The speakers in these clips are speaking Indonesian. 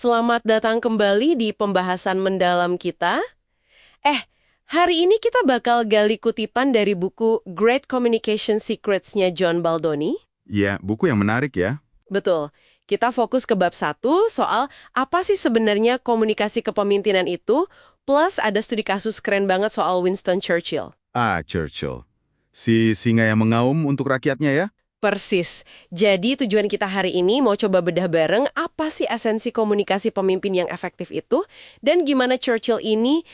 Selamat datang kembali di pembahasan mendalam kita. Hari ini kita bakal gali kutipan dari buku Great Communication Secrets-nya John Baldoni. Ya, buku yang menarik ya. Betul, kita fokus ke bab 1 soal apa sih sebenarnya komunikasi kepemimpinan itu, plus ada studi kasus keren banget soal Winston Churchill. Churchill. Si singa yang mengaum untuk rakyatnya ya? Persis. Jadi tujuan kita hari ini mau coba bedah bareng apa sih esensi komunikasi pemimpin yang efektif itu dan gimana Churchill ini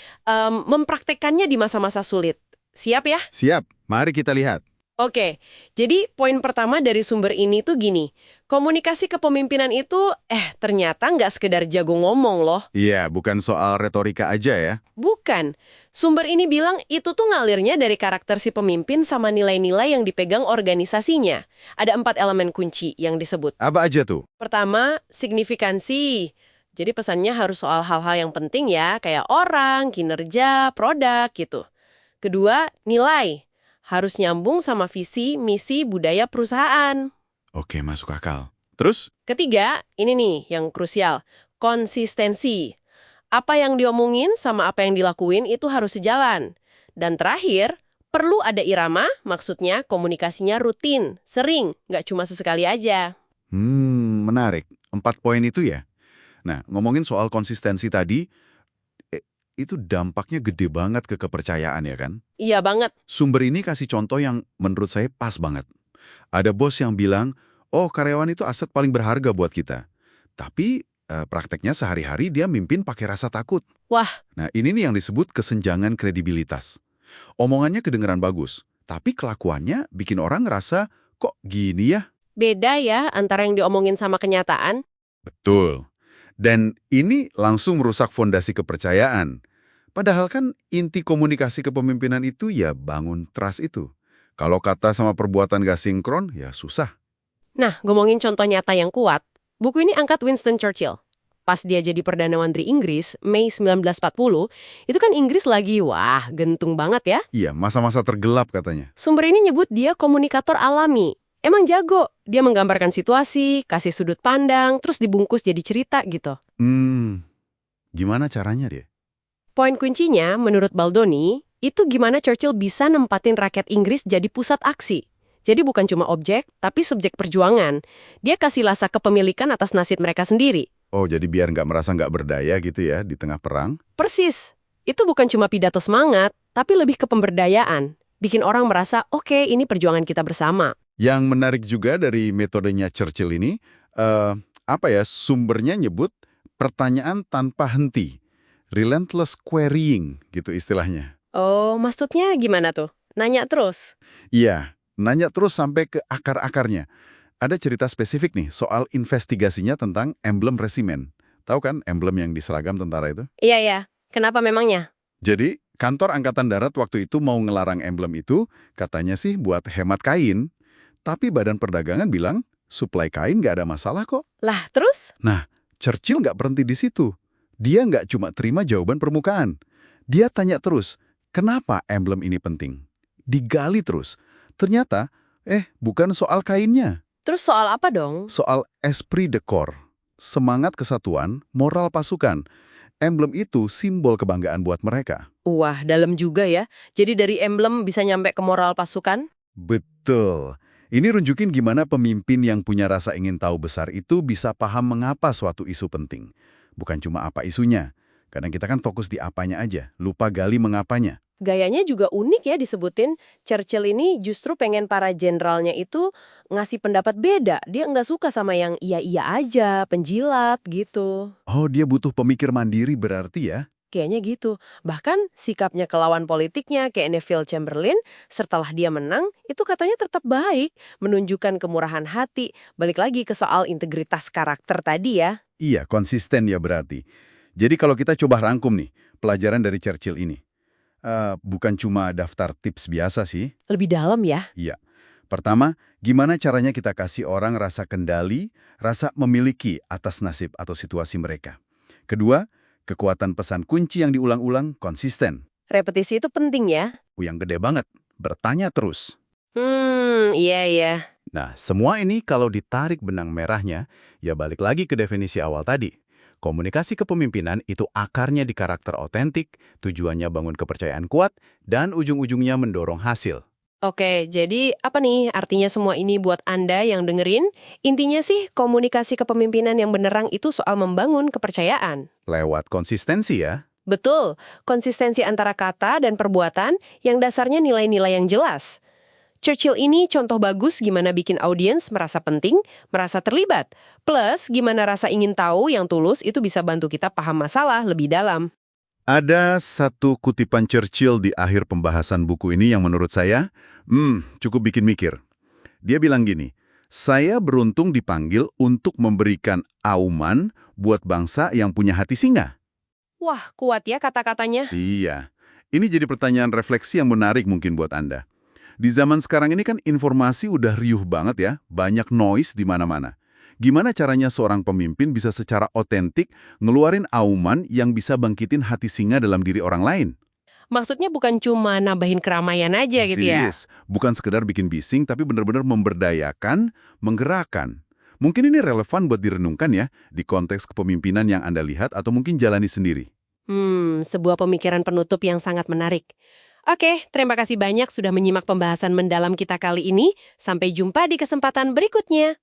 mempraktekannya di masa-masa sulit. Siap ya? Siap, mari kita lihat. Oke, jadi poin pertama dari sumber ini tuh gini, komunikasi kepemimpinan itu ternyata nggak sekedar jago ngomong loh. Iya, bukan soal retorika aja ya. Bukan. Sumber ini bilang itu tuh ngalirnya dari karakter si pemimpin sama nilai-nilai yang dipegang organisasinya. Ada 4 elemen kunci yang disebut. Apa aja tuh? Pertama, signifikansi. Jadi pesannya harus soal hal-hal yang penting ya, kayak orang, kinerja, produk gitu. Kedua, nilai. Harus nyambung sama visi, misi, budaya perusahaan. Oke, masuk akal. Terus? Ketiga, ini nih yang krusial, konsistensi. Apa yang diomongin sama apa yang dilakuin itu harus sejalan. Dan terakhir, perlu ada irama, maksudnya komunikasinya rutin, sering, nggak cuma sesekali aja. Menarik. 4 poin itu ya. Nah, ngomongin soal konsistensi tadi, itu dampaknya gede banget ke kepercayaan ya kan? Iya banget. Sumber ini kasih contoh yang menurut saya pas banget. Ada bos yang bilang, oh karyawan itu aset paling berharga buat kita. Tapi prakteknya sehari-hari dia mimpin pakai rasa takut. Wah. Nah ini nih yang disebut kesenjangan kredibilitas. Omongannya kedengeran bagus, tapi kelakuannya bikin orang ngerasa, kok gini ya? Beda ya antara yang diomongin sama kenyataan. Betul. Dan ini langsung merusak fondasi kepercayaan. Padahal kan inti komunikasi kepemimpinan itu ya bangun trust itu. Kalau kata sama perbuatan gak sinkron, ya susah. Nah, ngomongin contoh nyata yang kuat, buku ini angkat Winston Churchill. Pas dia jadi Perdana Menteri Inggris, Mei 1940, itu kan Inggris lagi, wah, gentung banget ya. Iya, masa-masa tergelap katanya. Sumber ini nyebut dia komunikator alami. Emang jago, dia menggambarkan situasi, kasih sudut pandang, terus dibungkus jadi cerita gitu. Gimana caranya dia? Poin kuncinya, menurut Baldoni, itu gimana Churchill bisa nempatin rakyat Inggris jadi pusat aksi. Jadi bukan cuma objek, tapi subjek perjuangan. Dia kasih rasa kepemilikan atas nasib mereka sendiri. Oh, jadi biar nggak merasa nggak berdaya gitu ya di tengah perang? Persis. Itu bukan cuma pidato semangat, tapi lebih ke pemberdayaan. Bikin orang merasa, oke, ini perjuangan kita bersama. Yang menarik juga dari metodenya Churchill ini, sumbernya nyebut pertanyaan tanpa henti. Relentless querying gitu istilahnya. Oh, maksudnya gimana tuh? Nanya terus? Iya, nanya terus sampai ke akar-akarnya. Ada cerita spesifik nih soal investigasinya tentang emblem resimen. Tahu kan emblem yang di seragam tentara itu? Iya, iya. Kenapa memangnya? Jadi, kantor Angkatan Darat waktu itu mau ngelarang emblem itu, katanya sih buat hemat kain. Tapi Badan Perdagangan bilang, suplai kain nggak ada masalah kok. Lah, terus? Nah, Churchill nggak berhenti di situ. Dia nggak cuma terima jawaban permukaan. Dia tanya terus, kenapa emblem ini penting? Digali terus. Ternyata, bukan soal kainnya. Terus soal apa dong? Soal esprit de corps. Semangat kesatuan, moral pasukan. Emblem itu simbol kebanggaan buat mereka. Wah, dalam juga ya. Jadi dari emblem bisa nyampe ke moral pasukan? Betul. Ini runjukin gimana pemimpin yang punya rasa ingin tahu besar itu bisa paham mengapa suatu isu penting. Bukan cuma apa isunya. Kadang kita kan fokus di apanya aja, lupa gali mengapanya. Gayanya juga unik ya disebutin. Churchill ini justru pengen para jenderalnya itu ngasih pendapat beda. Dia nggak suka sama yang iya-iya aja, penjilat gitu. Oh, dia butuh pemikir mandiri berarti ya? Kayaknya gitu. Bahkan sikapnya ke lawan politiknya kayak Neville Chamberlain, setelah dia menang, itu katanya tetap baik, menunjukkan kemurahan hati. Balik lagi ke soal integritas karakter tadi ya. Iya, konsisten ya berarti. Jadi kalau kita coba rangkum nih, pelajaran dari Churchill ini. Bukan cuma daftar tips biasa sih. Lebih dalam ya. Iya. Pertama, gimana caranya kita kasih orang rasa kendali, rasa memiliki atas nasib atau situasi mereka. Kedua, kekuatan pesan kunci yang diulang-ulang konsisten. Repetisi itu penting ya. Yang gede banget, bertanya terus. Iya, iya. Nah, semua ini kalau ditarik benang merahnya, ya balik lagi ke definisi awal tadi. Komunikasi kepemimpinan itu akarnya di karakter otentik, tujuannya bangun kepercayaan kuat, dan ujung-ujungnya mendorong hasil. Oke, jadi apa nih artinya semua ini buat Anda yang dengerin? Intinya sih komunikasi kepemimpinan yang benerang itu soal membangun kepercayaan. Lewat konsistensi ya. Betul, konsistensi antara kata dan perbuatan yang dasarnya nilai-nilai yang jelas. Churchill ini contoh bagus gimana bikin audiens merasa penting, merasa terlibat. Plus, gimana rasa ingin tahu yang tulus itu bisa bantu kita paham masalah lebih dalam. Ada satu kutipan Churchill di akhir pembahasan buku ini yang menurut saya, cukup bikin mikir. Dia bilang gini, saya beruntung dipanggil untuk memberikan auman buat bangsa yang punya hati singa. Wah, kuat ya kata-katanya. Iya, ini jadi pertanyaan refleksi yang menarik mungkin buat Anda. Di zaman sekarang ini kan informasi udah riuh banget ya, banyak noise di mana-mana. Gimana caranya seorang pemimpin bisa secara otentik ngeluarin auman yang bisa bangkitin hati singa dalam diri orang lain? Maksudnya bukan cuma nambahin keramaian aja gitu ya? Serius, bukan sekedar bikin bising, tapi benar-benar memberdayakan, menggerakkan. Mungkin ini relevan buat direnungkan ya, di konteks kepemimpinan yang Anda lihat atau mungkin jalani sendiri. Sebuah pemikiran penutup yang sangat menarik. Oke, terima kasih banyak sudah menyimak pembahasan mendalam kita kali ini. Sampai jumpa di kesempatan berikutnya.